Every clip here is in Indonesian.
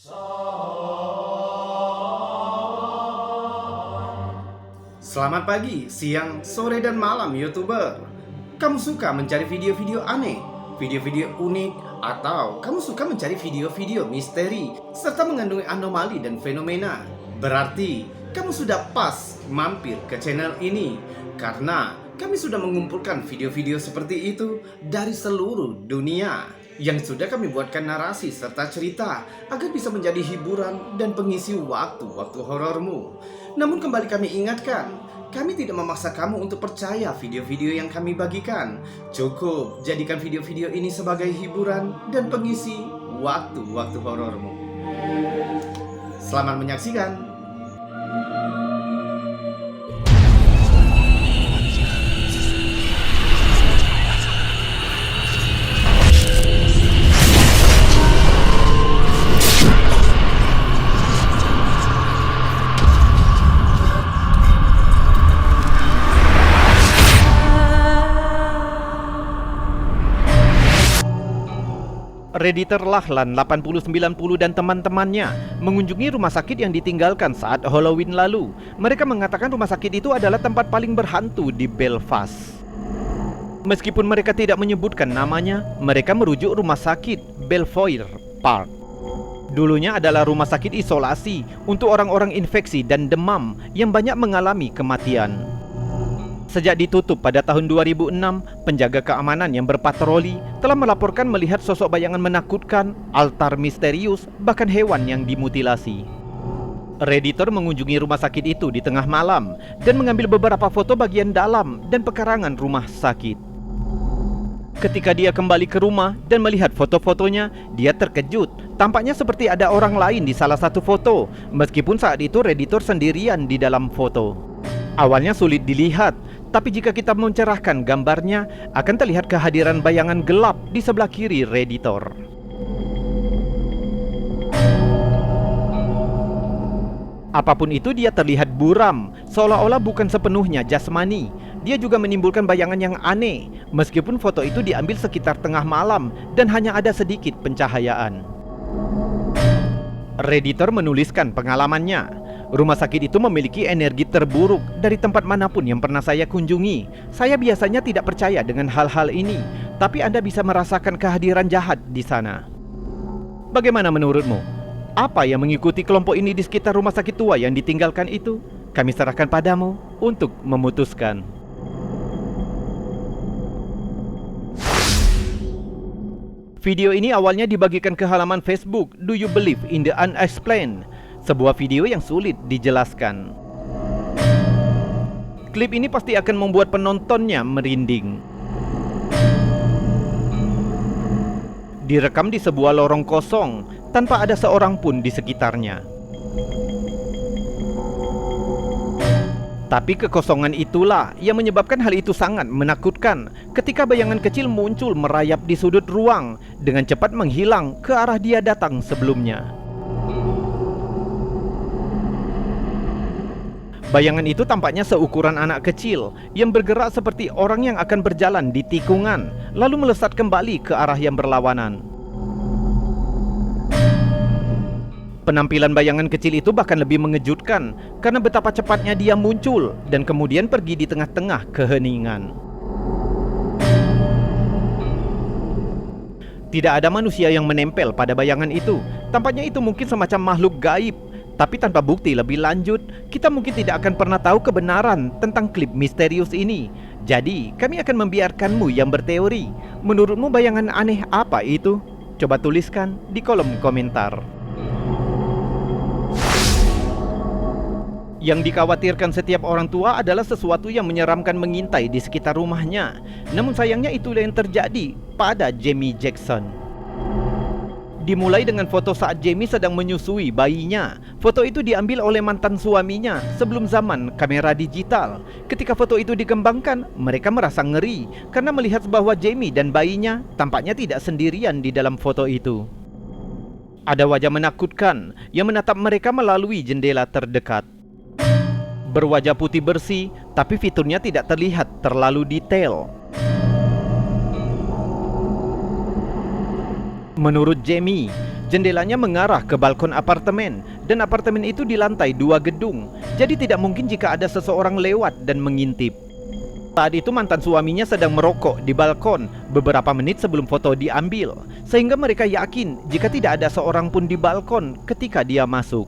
Selamat pagi, siang, sore, dan malam YouTuber. Kamu suka mencari video-video aneh, video-video unik, atau kamu suka mencari video-video misteri serta mengandungi anomali dan fenomena? Berarti kamu sudah pas mampir ke channel ini, karena kami sudah mengumpulkan video-video seperti itu dari seluruh dunia yang sudah kami buatkan narasi serta cerita agar bisa menjadi hiburan dan pengisi waktu-waktu horormu. Namun kembali kami ingatkan, kami tidak memaksa kamu untuk percaya video-video yang kami bagikan. Cukup jadikan video-video ini sebagai hiburan dan pengisi waktu-waktu horormu. Selamat menyaksikan. Redditor Lahlan 8090 dan teman-temannya mengunjungi rumah sakit yang ditinggalkan saat Halloween lalu. Mereka mengatakan rumah sakit itu adalah tempat paling berhantu di Belfast. Meskipun mereka tidak menyebutkan namanya, mereka merujuk rumah sakit Belfoir Park. Dulunya adalah rumah sakit isolasi untuk orang-orang infeksi dan demam yang banyak mengalami kematian. Sejak ditutup pada tahun 2006, penjaga keamanan yang berpatroli telah melaporkan melihat sosok bayangan menakutkan, altar misterius, bahkan hewan yang dimutilasi. Redditor mengunjungi rumah sakit itu di tengah malam dan mengambil beberapa foto bagian dalam dan pekarangan rumah sakit. Ketika dia kembali ke rumah dan melihat foto-fotonya, dia terkejut. Tampaknya seperti ada orang lain di salah satu foto, meskipun saat itu Redditor sendirian di dalam foto. Awalnya sulit dilihat, tapi jika kita mencerahkan gambarnya, akan terlihat kehadiran bayangan gelap di sebelah kiri Redditor. Apapun itu, dia terlihat buram, seolah-olah bukan sepenuhnya jasmani. Dia juga menimbulkan bayangan yang aneh, meskipun foto itu diambil sekitar tengah malam dan hanya ada sedikit pencahayaan. Redditor menuliskan pengalamannya. Rumah sakit itu memiliki energi terburuk dari tempat manapun yang pernah saya kunjungi. Saya biasanya tidak percaya dengan hal-hal ini, tapi Anda bisa merasakan kehadiran jahat di sana. Bagaimana menurutmu? Apa yang mengikuti kelompok ini di sekitar rumah sakit tua yang ditinggalkan itu? Kami serahkan padamu untuk memutuskan. Video ini awalnya dibagikan ke halaman Facebook Do You Believe in the Unexplained? Sebuah video yang sulit dijelaskan. Klip ini pasti akan membuat penontonnya merinding. Direkam di sebuah lorong kosong tanpa ada seorang pun di sekitarnya. Tapi kekosongan itulah yang menyebabkan hal itu sangat menakutkan ketika bayangan kecil muncul merayap di sudut ruang dengan cepat menghilang ke arah dia datang sebelumnya. Bayangan itu tampaknya seukuran anak kecil yang bergerak seperti orang yang akan berjalan di tikungan, lalu melesat kembali ke arah yang berlawanan. Penampilan bayangan kecil itu bahkan lebih mengejutkan karena betapa cepatnya dia muncul dan kemudian pergi di tengah-tengah keheningan. Tidak ada manusia yang menempel pada bayangan itu. Tampaknya itu mungkin semacam makhluk gaib. Tapi tanpa bukti lebih lanjut, kita mungkin tidak akan pernah tahu kebenaran tentang klip misterius ini. Jadi, kami akan membiarkanmu yang berteori. Menurutmu bayangan aneh apa itu? Coba tuliskan di kolom komentar. Yang dikhawatirkan setiap orang tua adalah sesuatu yang menyeramkan mengintai di sekitar rumahnya. Namun sayangnya itulah yang terjadi pada Jamie Jackson. Dimulai dengan foto saat Jamie sedang menyusui bayinya. Foto itu diambil oleh mantan suaminya sebelum zaman kamera digital. Ketika foto itu dikembangkan, mereka merasa ngeri karena melihat bahwa Jamie dan bayinya tampaknya tidak sendirian di dalam foto itu. Ada wajah menakutkan yang menatap mereka melalui jendela terdekat. Berwajah putih bersih, tapi fiturnya tidak terlihat terlalu detail. Menurut Jamie, Jendelanya mengarah ke balkon apartemen, dan apartemen itu di lantai 2 gedung. Jadi tidak mungkin jika ada seseorang lewat dan mengintip. Saat itu mantan suaminya sedang merokok di balkon beberapa menit sebelum foto diambil, sehingga mereka yakin jika tidak ada seorang pun di balkon ketika dia masuk.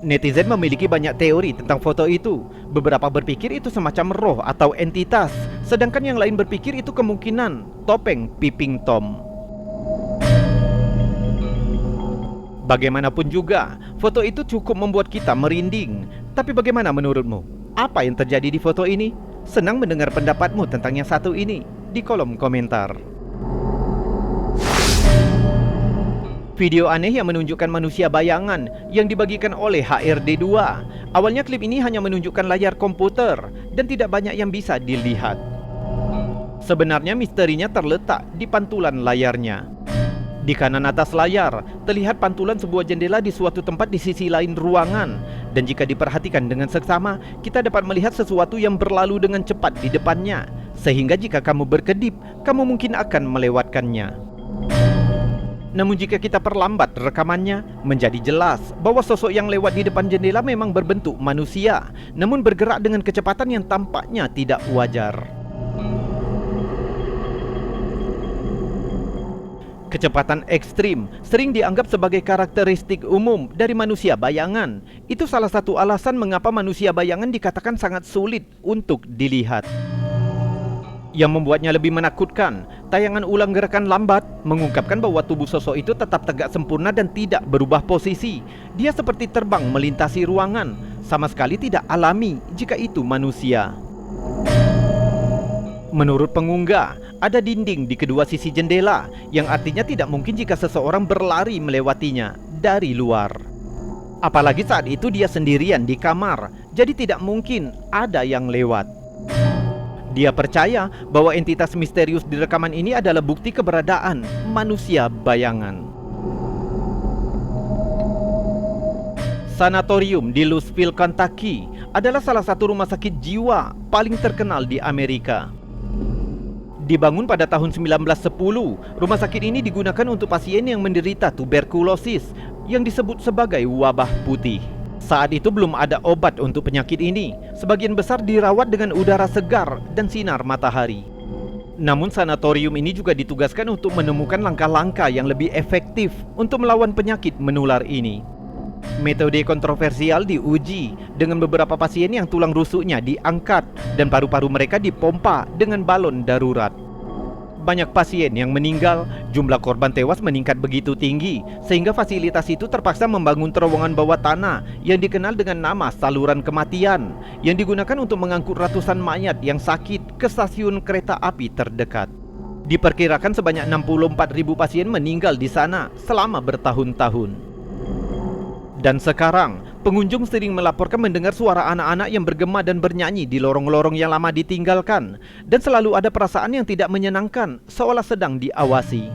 Netizen memiliki banyak teori tentang foto itu. Beberapa berpikir itu semacam roh atau entitas, sedangkan yang lain berpikir itu kemungkinan topeng Peeping Tom. Bagaimanapun juga, foto itu cukup membuat kita merinding. Tapi bagaimana menurutmu? Apa yang terjadi di foto ini? Senang mendengar pendapatmu tentang yang satu ini di kolom komentar. Video aneh yang menunjukkan manusia bayangan yang dibagikan oleh HRD2. Awalnya klip ini hanya menunjukkan layar komputer dan tidak banyak yang bisa dilihat. Sebenarnya misterinya terletak di pantulan layarnya. Di kanan atas layar, terlihat pantulan sebuah jendela di suatu tempat di sisi lain ruangan. Dan jika diperhatikan dengan seksama, kita dapat melihat sesuatu yang berlalu dengan cepat di depannya. Sehingga jika kamu berkedip, kamu mungkin akan melewatkannya. Namun jika kita perlambat rekamannya, menjadi jelas bahwa sosok yang lewat di depan jendela memang berbentuk manusia, namun bergerak dengan kecepatan yang tampaknya tidak wajar. Kecepatan ekstrim sering dianggap sebagai karakteristik umum dari manusia bayangan. Itu salah satu alasan mengapa manusia bayangan dikatakan sangat sulit untuk dilihat. Yang membuatnya lebih menakutkan, tayangan ulang gerakan lambat mengungkapkan bahwa tubuh sosok itu tetap tegak sempurna dan tidak berubah posisi. Dia seperti terbang melintasi ruangan, sama sekali tidak alami jika itu manusia. Menurut pengunggah, ada dinding di kedua sisi jendela, yang artinya tidak mungkin jika seseorang berlari melewatinya dari luar. Apalagi saat itu dia sendirian di kamar, jadi tidak mungkin ada yang lewat. Dia percaya bahwa entitas misterius di rekaman ini adalah bukti keberadaan manusia bayangan. Sanatorium di Louisville, Kentucky adalah salah satu rumah sakit jiwa paling terkenal di Amerika. Dibangun pada tahun 1910, rumah sakit ini digunakan untuk pasien yang menderita tuberkulosis yang disebut sebagai wabah putih. Saat itu belum ada obat untuk penyakit ini. Sebagian besar dirawat dengan udara segar dan sinar matahari. Namun sanatorium ini juga ditugaskan untuk menemukan langkah-langkah yang lebih efektif untuk melawan penyakit menular ini. Metode kontroversial diuji dengan beberapa pasien yang tulang rusuknya diangkat dan paru-paru mereka dipompa dengan balon darurat. Banyak pasien yang meninggal, jumlah korban tewas meningkat begitu tinggi sehingga fasilitas itu terpaksa membangun terowongan bawah tanah yang dikenal dengan nama saluran kematian, yang digunakan untuk mengangkut ratusan mayat yang sakit ke stasiun kereta api terdekat. Diperkirakan sebanyak 64.000 pasien meninggal di sana selama bertahun-tahun. Dan sekarang, pengunjung sering melaporkan mendengar suara anak-anak yang bergema dan bernyanyi di lorong-lorong yang lama ditinggalkan. Dan selalu ada perasaan yang tidak menyenangkan, seolah sedang diawasi.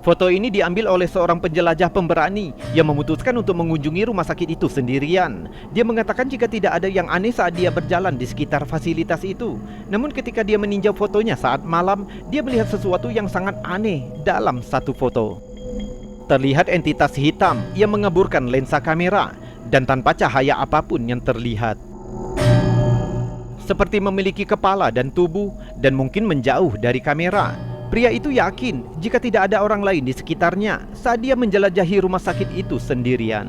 Foto ini diambil oleh seorang penjelajah pemberani yang memutuskan untuk mengunjungi rumah sakit itu sendirian. Dia mengatakan jika tidak ada yang aneh saat dia berjalan di sekitar fasilitas itu. Namun ketika dia meninjau fotonya saat malam, dia melihat sesuatu yang sangat aneh dalam satu foto. Terlihat entitas hitam yang mengeburkan lensa kamera dan tanpa cahaya apapun yang terlihat. Seperti memiliki kepala dan tubuh dan mungkin menjauh dari kamera. Pria itu yakin jika tidak ada orang lain di sekitarnya saat dia menjelajahi rumah sakit itu sendirian.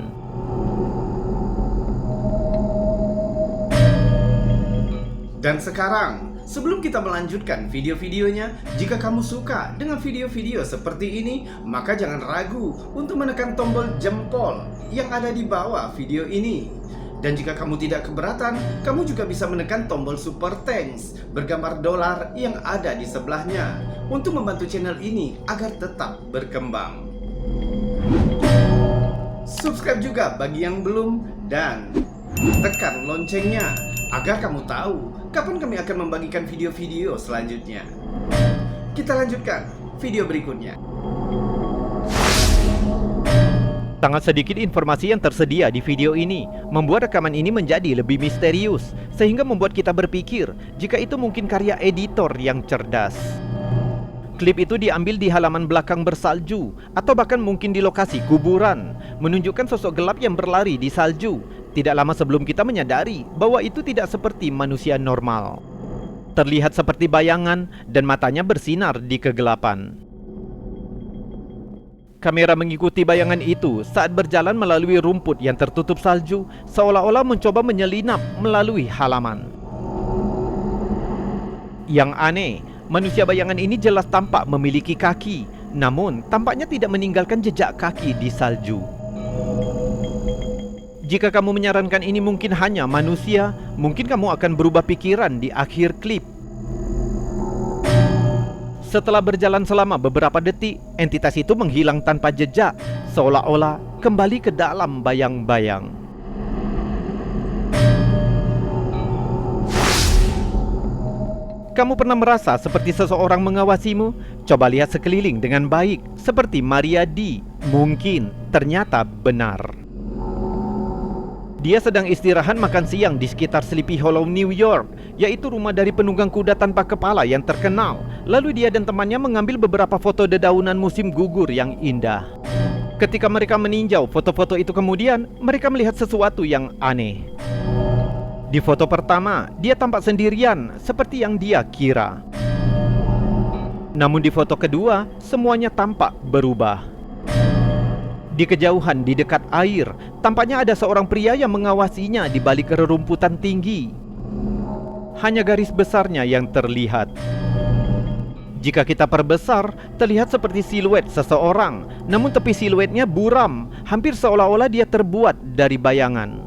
Dan sekarang, sebelum kita melanjutkan video-videonya, jika kamu suka dengan video-video seperti ini, maka jangan ragu untuk menekan tombol jempol yang ada di bawah video ini. Dan jika kamu tidak keberatan, kamu juga bisa menekan tombol super thanks bergambar dolar yang ada di sebelahnya untuk membantu channel ini agar tetap berkembang. Subscribe juga bagi yang belum dan tekan loncengnya agar kamu tahu kapan kami akan membagikan video-video selanjutnya. Kita lanjutkan video berikutnya. Sangat sedikit informasi yang tersedia di video ini membuat rekaman ini menjadi lebih misterius, sehingga membuat kita berpikir jika itu mungkin karya editor yang cerdas. Klip itu diambil di halaman belakang bersalju atau bahkan mungkin di lokasi kuburan, menunjukkan sosok gelap yang berlari di salju. Tidak lama sebelum kita menyadari bahwa itu tidak seperti manusia normal. Terlihat seperti bayangan dan matanya bersinar di kegelapan. Kamera mengikuti bayangan itu saat berjalan melalui rumput yang tertutup salju, seolah-olah mencoba menyelinap melalui halaman. Yang aneh, manusia bayangan ini jelas tampak memiliki kaki, namun tampaknya tidak meninggalkan jejak kaki di salju. Jika kamu menyarankan ini mungkin hanya manusia, mungkin kamu akan berubah pikiran di akhir klip. Setelah berjalan selama beberapa detik, entitas itu menghilang tanpa jejak, seolah-olah kembali ke dalam bayang-bayang. Kamu pernah merasa seperti seseorang mengawasimu? Coba lihat sekeliling dengan baik, seperti Maria D. Mungkin ternyata benar. Dia sedang istirahat makan siang di sekitar Sleepy Hollow, New York, yaitu rumah dari penunggang kuda tanpa kepala yang terkenal. Lalu dia dan temannya mengambil beberapa foto dedaunan musim gugur yang indah. Ketika mereka meninjau foto-foto itu kemudian, mereka melihat sesuatu yang aneh. Di foto pertama, dia tampak sendirian, seperti yang dia kira. Namun di foto kedua, semuanya tampak berubah. Di kejauhan di dekat air, tampaknya ada seorang pria yang mengawasinya di balik rerumputan tinggi. Hanya garis besarnya yang terlihat. Jika kita perbesar, terlihat seperti siluet seseorang, namun tepi siluetnya buram, hampir seolah-olah dia terbuat dari bayangan.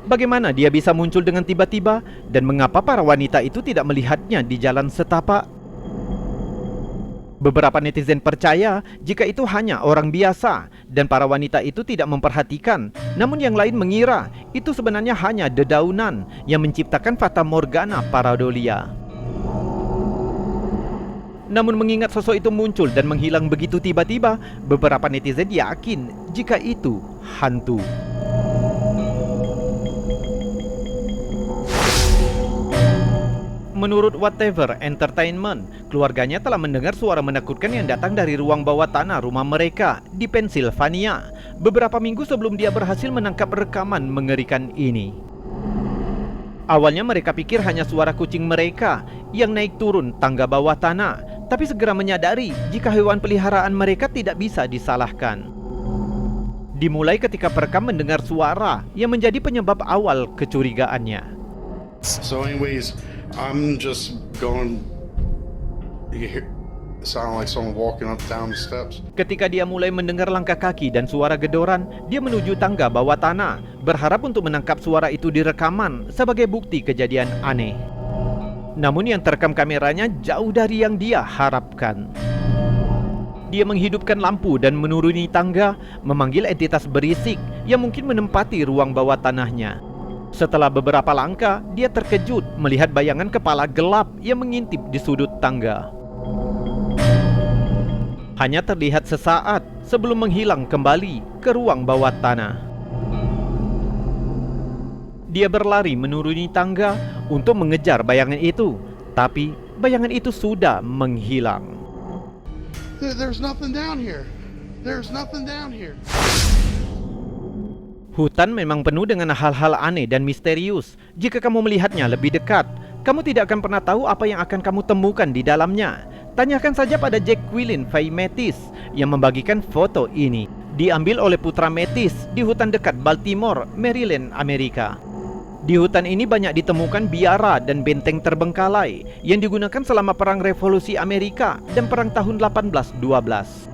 Bagaimana dia bisa muncul dengan tiba-tiba, dan mengapa para wanita itu tidak melihatnya di jalan setapak? Beberapa netizen percaya jika itu hanya orang biasa dan para wanita itu tidak memperhatikan. Namun yang lain mengira itu sebenarnya hanya dedaunan yang menciptakan fata morgana pareidolia. Namun mengingat sosok itu muncul dan menghilang begitu tiba-tiba, beberapa netizen yakin jika itu hantu. Menurut Whatever Entertainment, keluarganya telah mendengar suara menakutkan yang datang dari ruang bawah tanah rumah mereka di Pennsylvania beberapa minggu sebelum dia berhasil menangkap rekaman mengerikan ini. Awalnya mereka pikir hanya suara kucing mereka yang naik turun tangga bawah tanah, tapi segera menyadari jika hewan peliharaan mereka tidak bisa disalahkan. Dimulai ketika perekam mendengar suara yang menjadi penyebab awal kecurigaannya. So anyways, I'm just going. You hear, it sound like someone walking up down the steps. Ketika dia mulai mendengar langkah kaki dan suara gedoran, dia menuju tangga bawah tanah, berharap untuk menangkap suara itu di rekaman sebagai bukti kejadian aneh. Namun yang terekam kameranya jauh dari yang dia harapkan. Dia menghidupkan lampu dan menuruni tangga, memanggil entitas berisik yang mungkin menempati ruang bawah tanahnya. Setelah beberapa langkah, dia terkejut melihat bayangan kepala gelap yang mengintip di sudut tangga. Hanya terlihat sesaat sebelum menghilang kembali ke ruang bawah tanah. Dia berlari menuruni tangga untuk mengejar bayangan itu, tapi bayangan itu sudah menghilang. There's nothing down here. There's nothing down here. Hutan memang penuh dengan hal-hal aneh dan misterius. Jika kamu melihatnya lebih dekat, kamu tidak akan pernah tahu apa yang akan kamu temukan di dalamnya. Tanyakan saja pada Jacqueline Faye Mathis yang membagikan foto ini. Diambil oleh putra Mathis di hutan dekat Baltimore, Maryland, Amerika. Di hutan ini banyak ditemukan biara dan benteng terbengkalai yang digunakan selama Perang Revolusi Amerika dan Perang tahun 1812.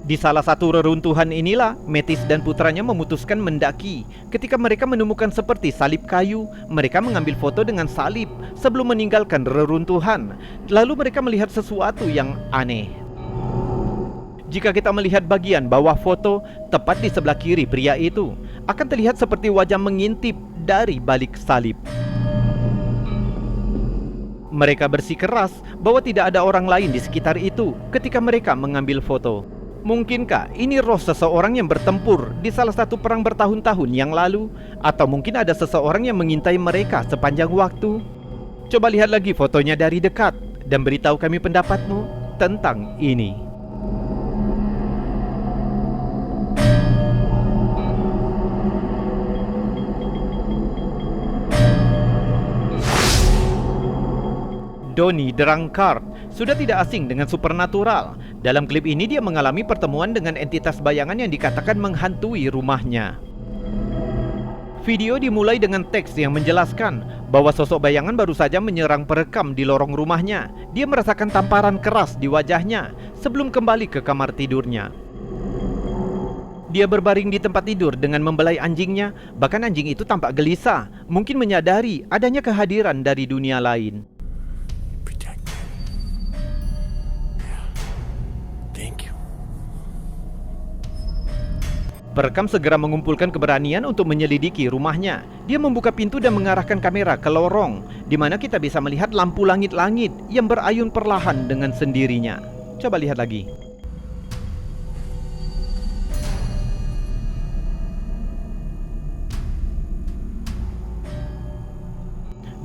Di salah satu reruntuhan inilah, Mathis dan putranya memutuskan mendaki. Ketika mereka menemukan seperti salib kayu, mereka mengambil foto dengan salib sebelum meninggalkan reruntuhan. Lalu mereka melihat sesuatu yang aneh. Jika kita melihat bagian bawah foto, tepat di sebelah kiri pria itu, akan terlihat seperti wajah mengintip dari balik salib. Mereka bersikeras bahwa tidak ada orang lain di sekitar itu ketika mereka mengambil foto. Mungkinkah ini roh seseorang yang bertempur di salah satu perang bertahun-tahun yang lalu? Atau mungkin ada seseorang yang mengintai mereka sepanjang waktu? Coba lihat lagi fotonya dari dekat. dan beritahu kami pendapatmu tentang ini. Donnie Drunkard sudah tidak asing dengan supernatural. Dalam klip ini dia mengalami pertemuan dengan entitas bayangan yang dikatakan menghantui rumahnya. Video dimulai dengan teks yang menjelaskan bahwa sosok bayangan baru saja menyerang perekam di lorong rumahnya. Dia merasakan tamparan keras di wajahnya sebelum kembali ke kamar tidurnya. Dia berbaring di tempat tidur dengan membelai anjingnya. Bahkan anjing itu tampak gelisah, mungkin menyadari adanya kehadiran dari dunia lain. Perekam segera mengumpulkan keberanian untuk menyelidiki rumahnya. Dia membuka pintu dan mengarahkan kamera ke lorong, di mana kita bisa melihat lampu langit-langit yang berayun perlahan dengan sendirinya. Coba lihat lagi.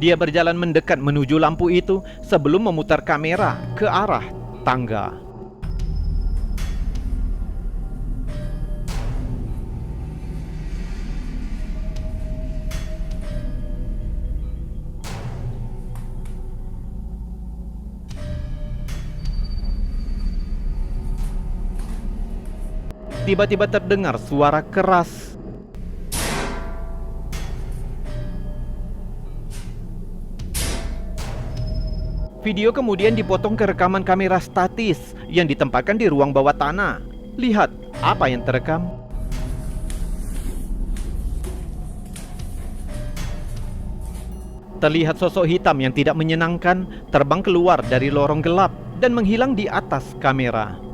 Dia berjalan mendekat menuju lampu itu sebelum memutar kamera ke arah tangga. Tiba-tiba terdengar suara keras. Video kemudian dipotong ke rekaman kamera statis yang ditempatkan di ruang bawah tanah. Lihat apa yang terekam. Terlihat sosok hitam yang tidak menyenangkan terbang keluar dari lorong gelap dan menghilang di atas kamera.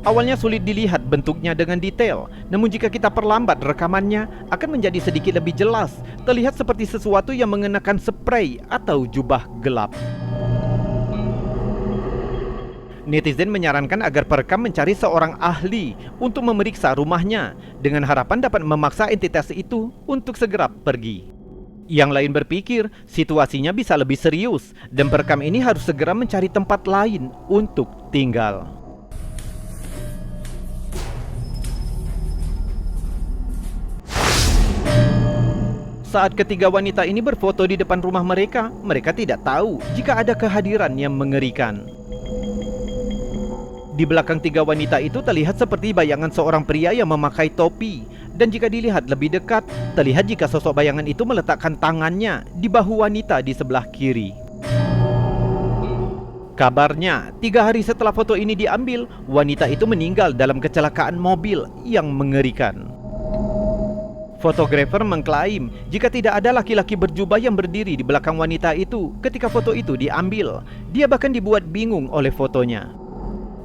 Awalnya sulit dilihat bentuknya dengan detail, namun jika kita perlambat rekamannya akan menjadi sedikit lebih jelas. Terlihat seperti sesuatu yang mengenakan spray atau jubah gelap. Netizen menyarankan agar perekam mencari seorang ahli untuk memeriksa rumahnya dengan harapan dapat memaksa entitas itu untuk segera pergi. Yang lain berpikir situasinya bisa lebih serius dan perekam ini harus segera mencari tempat lain untuk tinggal. Saat ketiga wanita ini berfoto di depan rumah mereka, mereka tidak tahu jika ada kehadiran yang mengerikan. Di belakang tiga wanita itu terlihat seperti bayangan seorang pria yang memakai topi. Dan jika dilihat lebih dekat, terlihat jika sosok bayangan itu meletakkan tangannya di bahu wanita di sebelah kiri. Kabarnya, 3 hari setelah foto ini diambil, wanita itu meninggal dalam kecelakaan mobil yang mengerikan. Fotografer mengklaim jika tidak ada laki-laki berjubah yang berdiri di belakang wanita itu ketika foto itu diambil. Dia bahkan dibuat bingung oleh fotonya.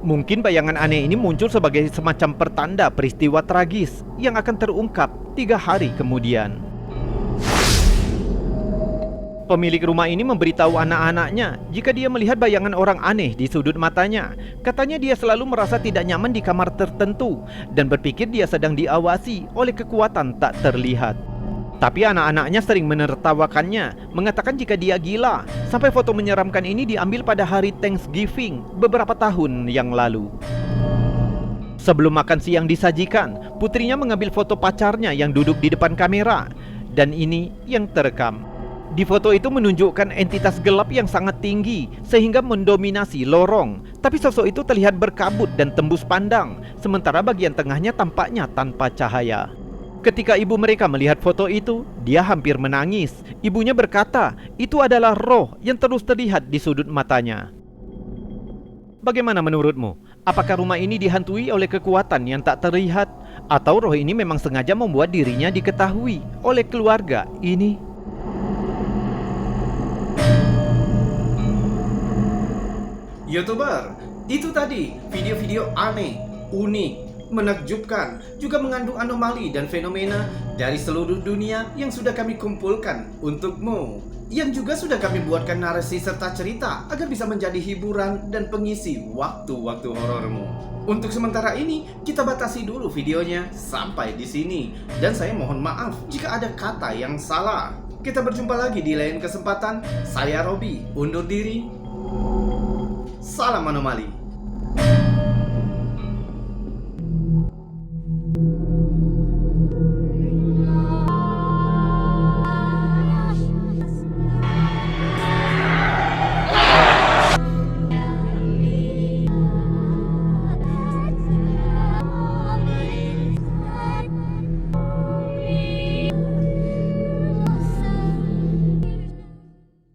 Mungkin bayangan aneh ini muncul sebagai semacam pertanda peristiwa tragis yang akan terungkap 3 hari kemudian. Pemilik rumah ini memberitahu anak-anaknya jika dia melihat bayangan orang aneh di sudut matanya. Katanya dia selalu merasa tidak nyaman di kamar tertentu dan berpikir dia sedang diawasi oleh kekuatan tak terlihat. Tapi anak-anaknya sering menertawakannya, mengatakan jika dia gila. Sampai foto menyeramkan ini diambil pada hari Thanksgiving beberapa tahun yang lalu. Sebelum makan siang disajikan, putrinya mengambil foto pacarnya yang duduk di depan kamera. Dan ini yang terekam. Di foto itu menunjukkan entitas gelap yang sangat tinggi sehingga mendominasi lorong. Tapi sosok itu terlihat berkabut dan tembus pandang, sementara bagian tengahnya tampaknya tanpa cahaya. Ketika ibu mereka melihat foto itu, dia hampir menangis. Ibunya berkata, itu adalah roh yang terus terlihat di sudut matanya. Bagaimana menurutmu? Apakah rumah ini dihantui oleh kekuatan yang tak terlihat? Atau roh ini memang sengaja membuat dirinya diketahui oleh keluarga ini? YouTuber, itu tadi video-video aneh, unik, menakjubkan, juga mengandung anomali dan fenomena dari seluruh dunia yang sudah kami kumpulkan untukmu. yang juga sudah kami buatkan narasi serta cerita agar bisa menjadi hiburan dan pengisi waktu-waktu horormu. Untuk sementara ini, kita batasi dulu videonya sampai di sini. Dan saya mohon maaf jika ada kata yang salah. Kita berjumpa lagi di lain kesempatan. Saya Robi, undur diri. Salam anomali.